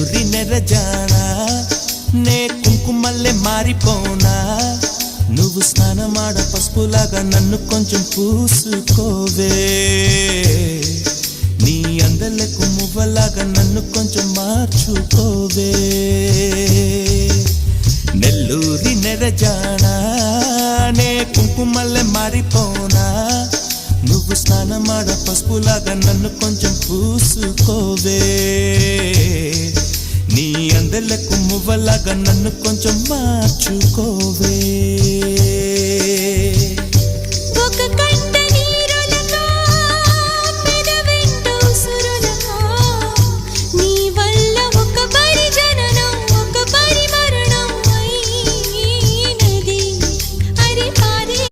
నెల్లూరి నెరజానా నే కుంకుమల్లే మారిపోనా నువ్వు స్నానమాడ పసుపులాగా నన్ను కొంచెం పూసుకోవే నీ అందలకు మువ్వలాగా నన్ను కొంచెం మార్చుకోవే నెల్లూరి నెరజానా నే కుంకుమల్లే మారిపోనా నువ్వు స్నానమాడ పసుపులాగా నన్ను కొంచెం పూసుకోవే నీ అందలకు మువ్వలాగా నన్ను కొంచెం మార్చుకోవే